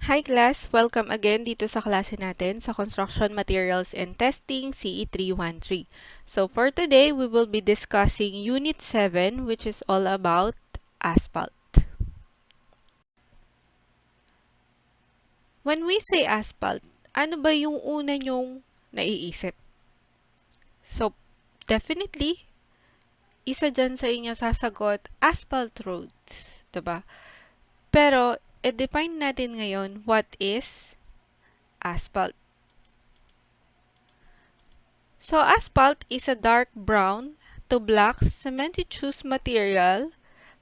Hi class! Welcome again dito sa klase natin sa Construction Materials and Testing CE 313. So for today, we will be discussing Unit 7 which is all about asphalt. When we say asphalt, ano ba yung una nyong naiisip? So definitely, isa dyan sa inyo sasagot, asphalt roads. Diba? Pero, i-define natin ngayon what is asphalt. So, asphalt is a dark brown to black cementitious material,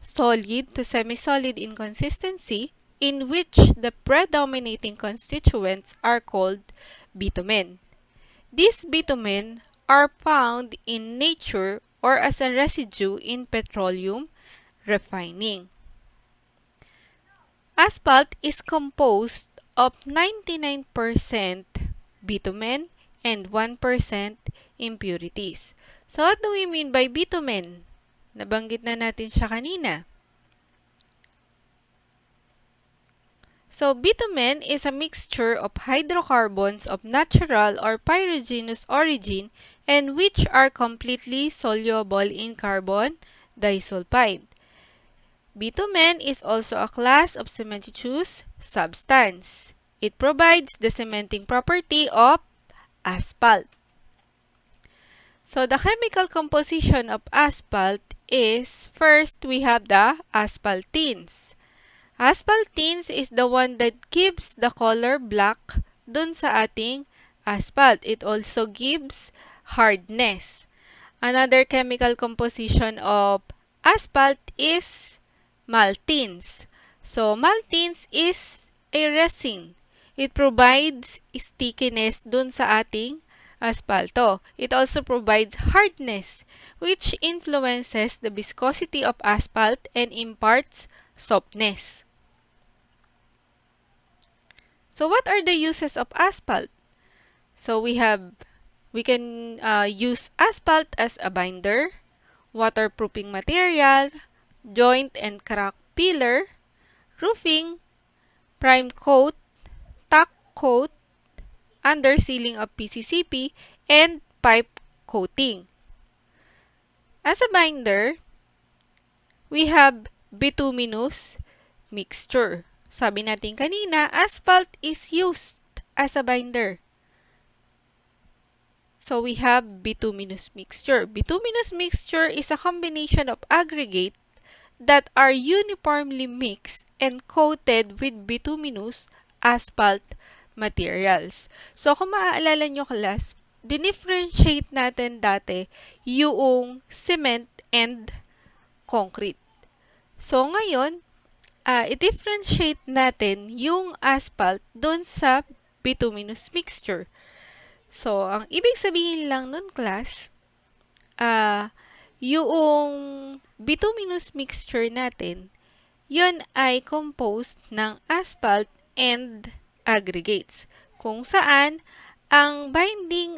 solid to semi-solid in consistency, in which the predominating constituents are called bitumen. These bitumen are found in nature or as a residue in petroleum refining. Asphalt is composed of 99% bitumen and 1% impurities. So, what do we mean by bitumen? Nabanggit na natin siya kanina. So, bitumen is a mixture of hydrocarbons of natural or pyrogenous origin and which are completely soluble in carbon disulfide. Bitumen is also a class of cementitious substance. It provides the cementing property of asphalt. So, the chemical composition of asphalt is, first, we have the asphaltenes. Asphaltenes is the one that gives the color black dun sa ating asphalt. It also gives hardness. Another chemical composition of asphalt is maltines. So, maltines is a resin. It provides stickiness dun sa ating asphalto. It also provides hardness, which influences the viscosity of asphalt and imparts softness. So, what are the uses of asphalt? So, we can use asphalt as a binder, waterproofing material, joint and crack filler, roofing, prime coat, tack coat, undersealing of PCCP, and pipe coating. As a binder, we have bituminous mixture. Sabi natin kanina, asphalt is used as a binder. So, we have bituminous mixture. Bituminous mixture is a combination of aggregate that are uniformly mixed and coated with bituminous asphalt materials. So, kung maaalala nyo class, dinifferentiate natin dati yung cement and concrete. So, ngayon, i-differentiate natin yung asphalt doon sa bituminous mixture. So, ang ibig sabihin lang nun class, yung bituminous mixture natin, yun ay composed ng asphalt and aggregates. Kung saan, ang binding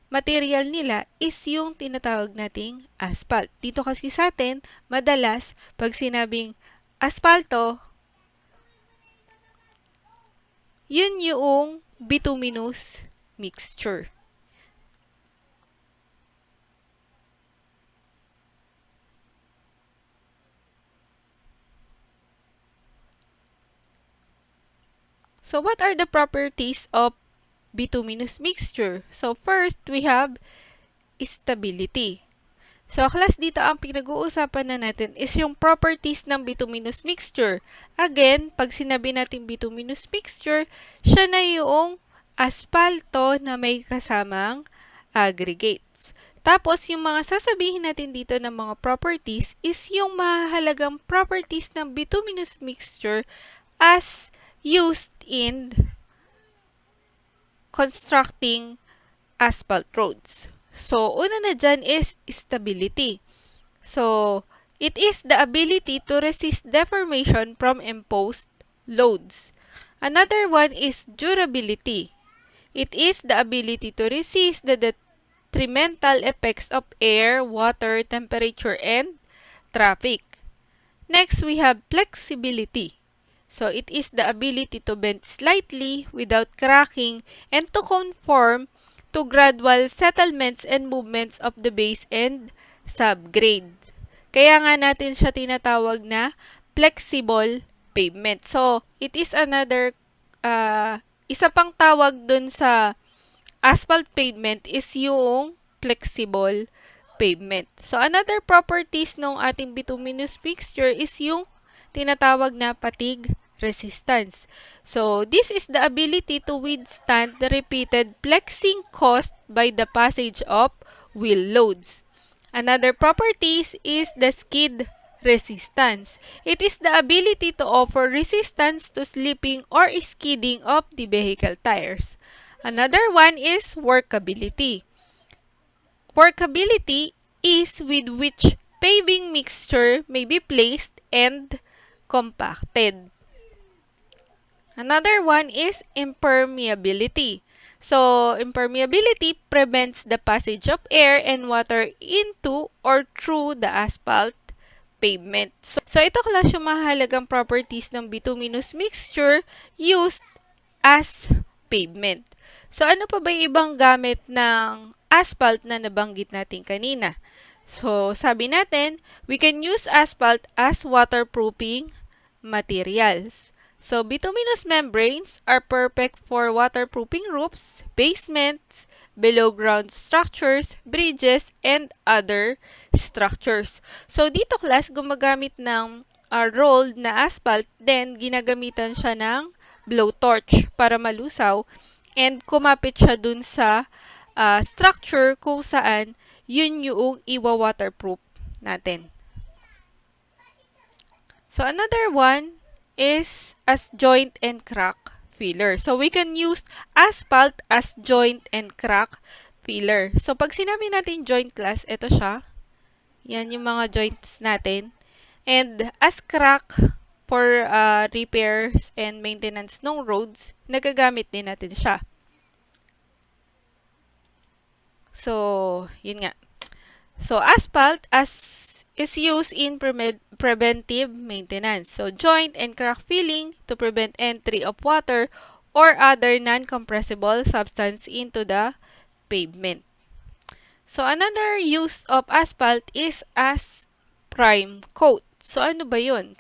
material nila is yung tinatawag nating asphalt. Dito kasi sa atin, madalas, pag sinabing asphalto, yun yung bituminous mixture. So, what are the properties of bituminous mixture? So, first, we have stability. So, class, dito ang pinag-uusapan na natin is yung properties ng bituminous mixture. Again, pag sinabi natin bituminous mixture, siya na yung asphalto na may kasamang aggregates. Tapos, yung mga sasabihin natin dito ng mga properties is yung mahalagang properties ng bituminous mixture as used in constructing asphalt roads. So, una na dyan is stability. So, it is the ability to resist deformation from imposed loads. Another one is durability. It is the ability to resist the detrimental effects of air, water, temperature, and traffic. Next, we have flexibility. So it is the ability to bend slightly without cracking and to conform to gradual settlements and movements of the base and subgrade. Kaya nga natin siya tinatawag na flexible pavement. So, it is another, isa pang tawag dun sa asphalt pavement is yung flexible pavement. So, another properties ng ating bituminous mixture is yung tinatawag na fatigue resistance. So, this is the ability to withstand the repeated flexing caused by the passage of wheel loads. Another properties is the skid resistance. It is the ability to offer resistance to slipping or skidding of the vehicle tires. Another one is workability. Workability is with which paving mixture may be placed and compacted. Another one is impermeability. So, impermeability prevents the passage of air and water into or through the asphalt pavement. So ito class yung mahalagang properties ng bituminous mixture used as pavement. So, ano pa ba yung ibang gamit ng asphalt na nabanggit natin kanina? So, sabi natin, we can use asphalt as waterproofing materials. So, bituminous membranes are perfect for waterproofing roofs, basements, below-ground structures, bridges, and other structures. So, dito class, gumagamit ng rolled na asphalt, then ginagamitan siya ng blowtorch para malusaw, and kumapit siya dun sa structure kung saan yun yung iwa-waterproof natin. So, another one is as joint and crack filler. So, we can use asphalt as joint and crack filler. So, pag sinabi natin joint class, ito siya. Yan yung mga joints natin. And as crack for repairs and maintenance ng roads, nagagamit din natin siya. So, yun nga. So, asphalt as is used in preventive maintenance. So, joint and crack filling to prevent entry of water or other non-compressible substance into the pavement. So, another use of asphalt is as prime coat. So, ano ba yun?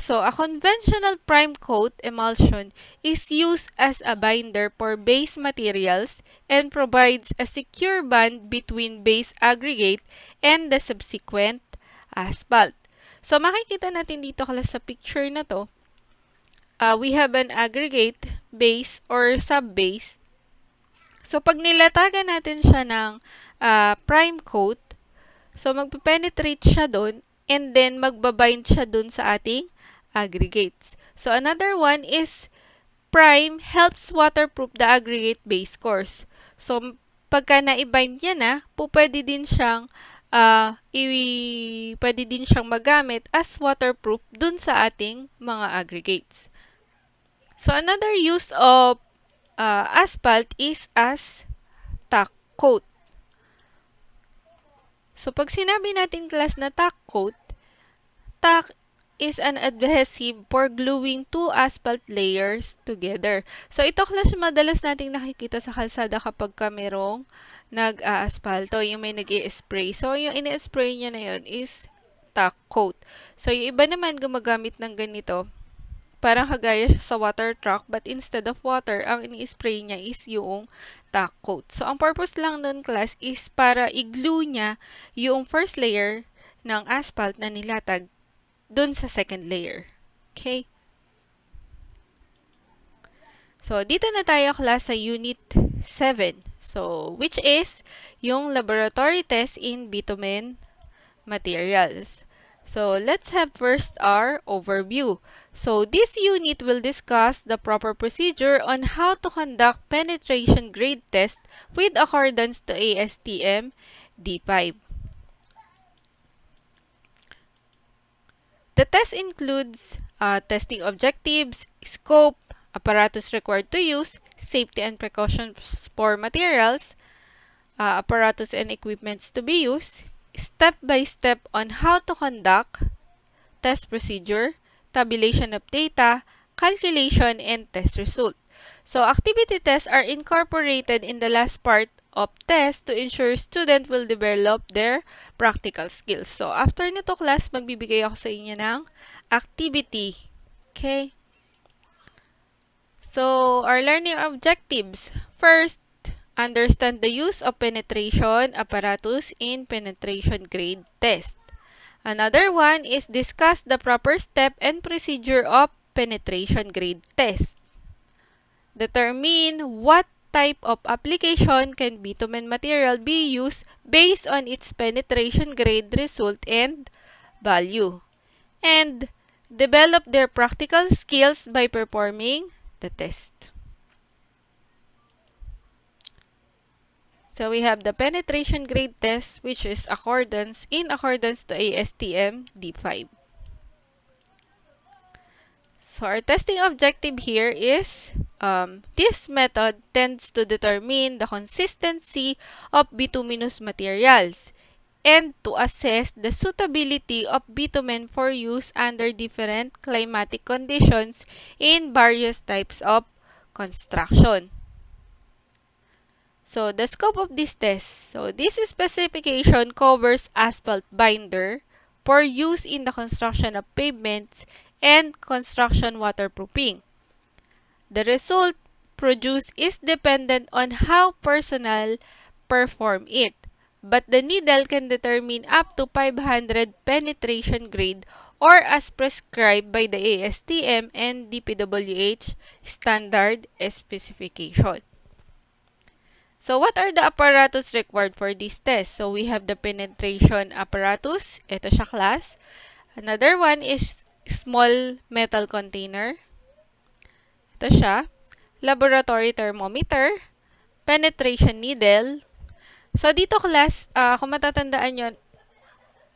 So, a conventional prime coat emulsion is used as a binder for base materials and provides a secure bond between base aggregate and the subsequent asphalt. So, makikita natin dito sa picture na to, we have an aggregate base or sub-base. So, pag nilatagan natin siya ng prime coat, so magpe-penetrate siya doon and then magbabind siya doon sa ating aggregates. So, another one is prime helps waterproof the aggregate base course. So, pagka na-bind niya na, pwede din siyang pwede din siyang magamit as waterproof dun sa ating mga aggregates. So, another use of asphalt is as tack coat. So, pag sinabi natin class na tack coat, tack is an adhesive for gluing two asphalt layers together. So, ito class madalas nating nakikita sa kalsada kapag merong nag-a-asphalto, yung may nag-i-spray. So, yung ini-spray niya na yun is tack coat. So, yung iba naman gumagamit ng ganito, parang kagaya sa water truck, but instead of water, ang ini-spray niya is yung tack coat. So, ang purpose lang nun class is para i-glue niya yung first layer ng asphalt na nilatag dun sa second layer. Okay? So, dito na tayo class sa Unit 7. So, which is yung laboratory test in bitumen materials. So, let's have first our overview. So, this unit will discuss the proper procedure on how to conduct penetration grade test with accordance to ASTM D5. The test includes testing objectives, scope, apparatus required to use, safety and precautions for materials, apparatus and equipments to be used, step-by-step on how to conduct test procedure, tabulation of data, calculation, and test result. So, activity tests are incorporated in the last part of test to ensure student will develop their practical skills. So, after nito class, magbibigay ako sa inyo ng activity. Okay? So, our learning objectives. First, understand the use of penetration apparatus in penetration grade test. Another one is discuss the proper step and procedure of penetration grade test. Determine what type of application can bitumen material be used based on its penetration grade result and value. And develop their practical skills by performing the test. So we have the penetration grade test, which is in accordance to ASTM D5. So our testing objective here is this method tends to determine the consistency of bituminous materials and to assess the suitability of bitumen for use under different climatic conditions in various types of construction. So, the scope of this test. So, this specification covers asphalt binder for use in the construction of pavements and construction waterproofing. The result produced is dependent on how personnel perform it, but the needle can determine up to 500 penetration grade or as prescribed by the ASTM and DPWH standard specification. So, what are the apparatus required for this test? So, we have the penetration apparatus. Ito siya, class. Another one is small metal container. Ito siya. Laboratory thermometer. Penetration needle. So, dito, class, kung matatandaan nyo,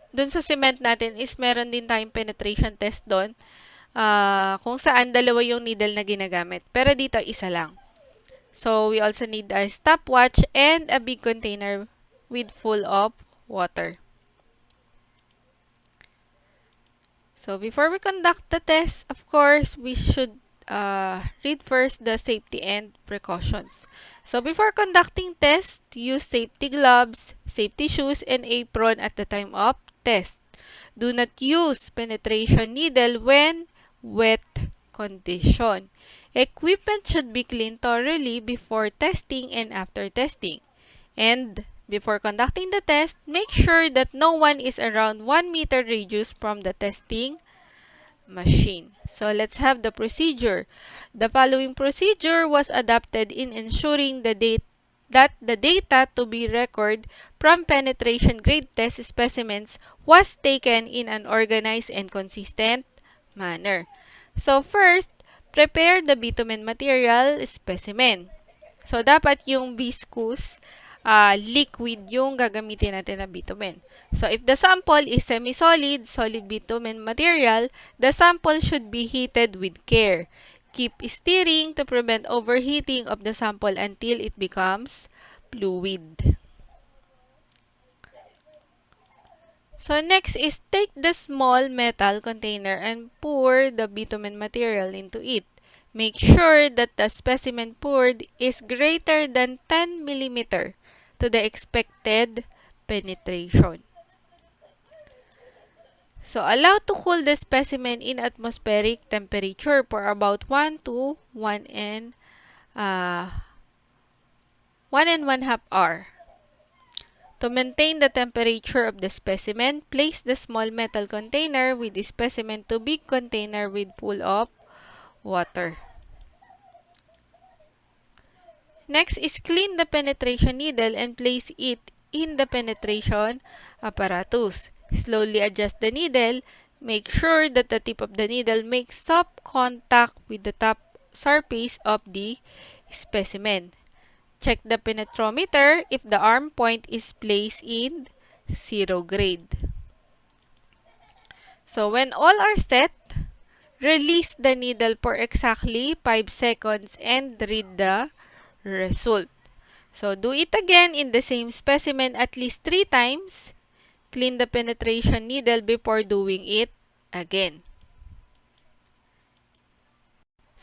dun sa cement natin is meron din tayong penetration test doon. Kung saan dalawa yung needle na ginagamit. Pero dito, isa lang. So, we also need a stopwatch and a big container with full of water. So, before we conduct the test, of course, we should read first the safety and precautions. So, before conducting test, use safety gloves, safety shoes, and apron at the time of test. Do not use penetration needle when wet condition. Equipment should be cleaned thoroughly before testing and after testing. And before conducting the test, make sure that no one is around 1 meter radius from the testing machine. So let's have the procedure. The following procedure was adopted in ensuring that the data to be recorded from penetration grade test specimens was taken in an organized and consistent manner. So first, prepare the bitumen material specimen. So, dapat yung viscous liquid yung gagamitin natin na bitumen. So, if the sample is semi-solid, solid bitumen material, the sample should be heated with care. Keep stirring to prevent overheating of the sample until it becomes fluid. So, next is take the small metal container and pour the bitumen material into it. Make sure that the specimen poured is greater than 10 mm to the expected penetration. So, allow to cool the specimen in atmospheric temperature for about 1 to 1 and 1.5 hours. To maintain the temperature of the specimen, place the small metal container with the specimen to big container with full of water. Next is clean the penetration needle and place it in the penetration apparatus. Slowly adjust the needle. Make sure that the tip of the needle makes soft contact with the top surface of the specimen. Check the penetrometer if the arm point is placed in 0 grade. So, when all are set, release the needle for exactly 5 seconds and read the result. So, do it again in the same specimen at least 3 times. Clean the penetration needle before doing it again.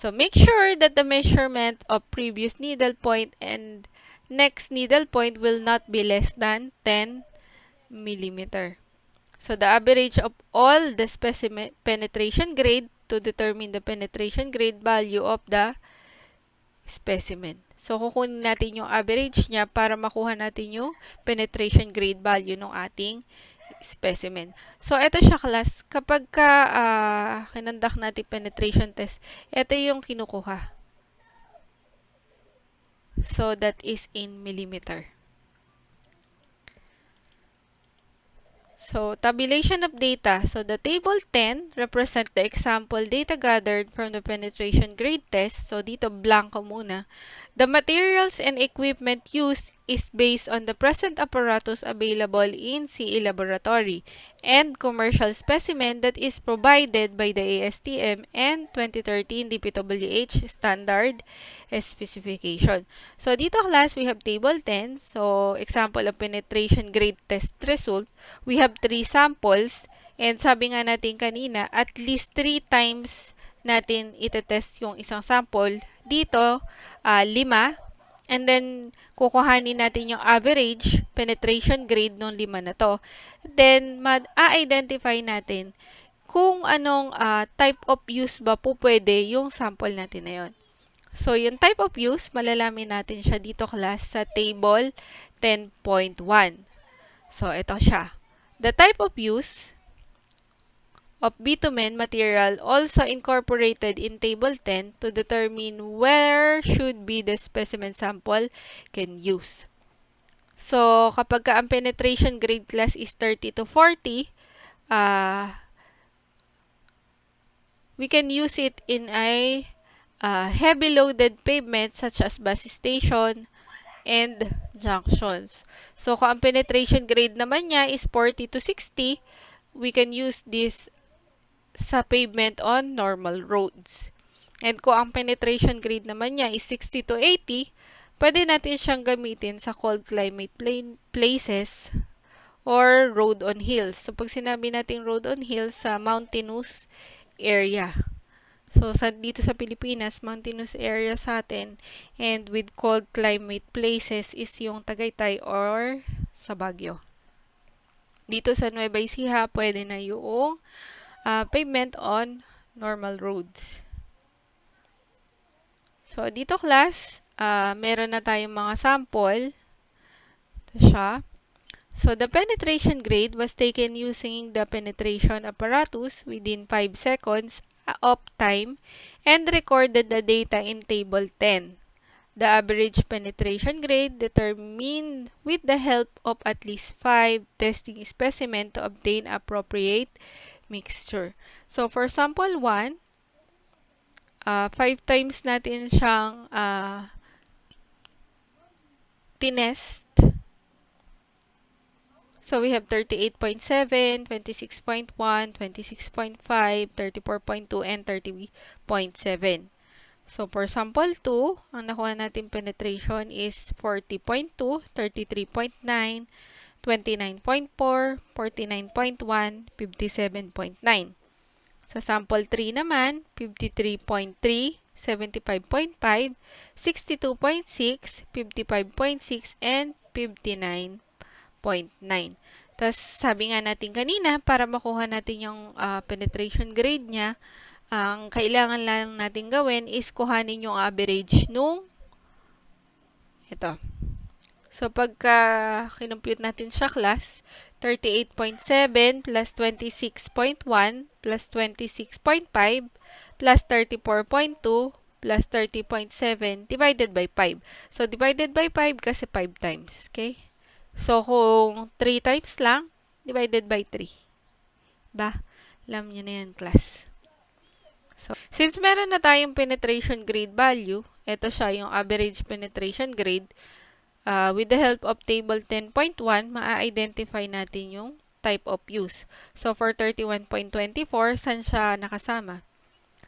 So, make sure that the measurement of previous needle point and next needle point will not be less than 10 millimeter. So, the average of all the specimen penetration grade to determine the penetration grade value of the specimen. So, kukunin natin yung average niya para makuha natin yung penetration grade value ng ating specimen. So, ito siya class. Kapag kinandak natin penetration test, ito yung kinukuha. So, that is in millimeter. So, tabulation of data. So, the table 10 represent the example data gathered from the penetration grade test. So, dito blanco muna. The materials and equipment used is based on the present apparatus available in CE laboratory and commercial specimen that is provided by the ASTM and 2013 DPWH standard specification. So, dito class, we have table 10. So, example of penetration grade test result. We have 3 samples. And sabi nga natin kanina, at least 3 times natin itetest yung isang sample. Dito, 5. And then, kukuhanin natin yung average penetration grade ng 5 na to. Then, ma-identify natin kung anong type of use ba po pwede yung sample natin na yun. So, yung type of use, malalaman natin siya dito class sa table 10.1. So, ito siya. The type of use of bitumen material also incorporated in table 10 to determine where should be the specimen sample can use. So, kapag ang penetration grade class is 30 to 40, we can use it in a heavy loaded pavement such as bus station and junctions. So, kung ang penetration grade naman niya is 40 to 60, we can use this sa pavement on normal roads. And kung ang penetration grade naman niya is 60 to 80, pwede natin siyang gamitin sa cold climate places or road on hills. So, pag sinabi natin road on hills, sa mountainous area. So, dito sa Pilipinas, mountainous area sa atin, and with cold climate places is yung Tagaytay or sa Baguio. Dito sa Nueva Ecija, pwede na yung pavement on normal roads. So, dito class, meron na tayong mga sample. Ito siya. So, the penetration grade was taken using the penetration apparatus within 5 seconds of time and recorded the data in table 10. The average penetration grade determined with the help of at least 5 testing specimen to obtain appropriate mixture. So, for sample 1, 5 times natin siyang tinest. So, we have 38.7, 26.1, 26.5, 34.2, and 30.7. So, for sample 2, ang nakuha natin penetration is 40.2, 33.9, 29.4, 49.1, 57.9. Sa sample 3 naman, 53.3, 75.5, 62.6, 55.6, and 59.9. Tapos, sabi nga natin kanina, para makuha natin yung penetration grade niya, ang kailangan lang natin gawin is kuhanin yung average nung ito. So, pagka kinumpute natin siya class, 38.7 plus 26.1 plus 26.5 plus 34.2 plus 30.7 divided by 5. So, divided by 5 kasi 5 times. Okay? So, kung 3 times lang, divided by 3. Ba? Alam nyo na yan, class. So, since meron na tayong penetration grade value, ito siya yung average penetration grade. With the help of table 10.1, ma-identify natin yung type of use. So, for 31.24, saan siya nakasama?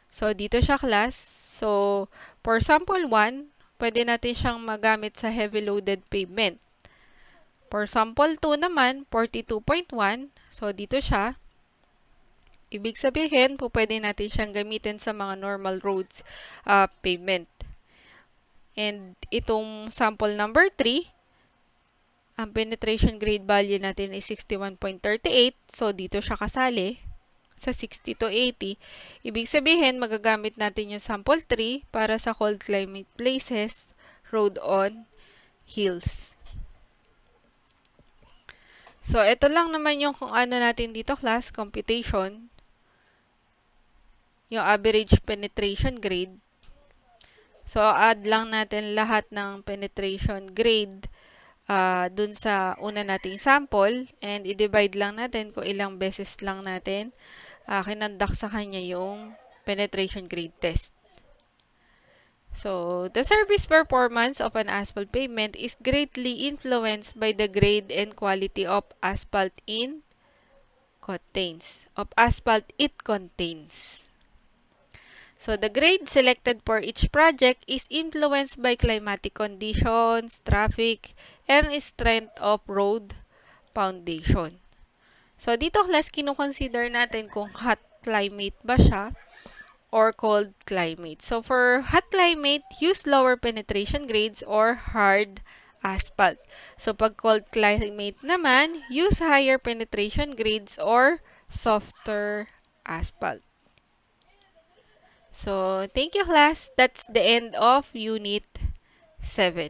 So, dito siya class. So, for sample 1, pwede natin siyang magamit sa heavy loaded pavement. For sample 2 naman, 42.1. So, dito siya. Ibig sabihin, po pwede natin siyang gamitin sa mga normal roads pavement. And itong sample number 3, ang penetration grade value natin is 61.38. So, dito siya kasali sa 60 to 80. Ibig sabihin, magagamit natin yung sample 3 para sa cold climate places, road on hills. So, ito lang naman yung kung ano natin dito class, computation. Yung average penetration grade. So, add lang natin lahat ng penetration grade dun sa una nating sample and i-divide lang natin kung ilang beses lang natin kinandak sa kanya yung penetration grade test. So, the service performance of an asphalt pavement is greatly influenced by the grade and quality of asphalt it contains. So, the grade selected for each project is influenced by climatic conditions, traffic, and strength of road foundation. So, dito class, kinukonsider natin kung hot climate ba siya or cold climate. So, for hot climate, use lower penetration grades or hard asphalt. So, pag cold climate naman, use higher penetration grades or softer asphalt. So, thank you class. That's the end of Unit 7.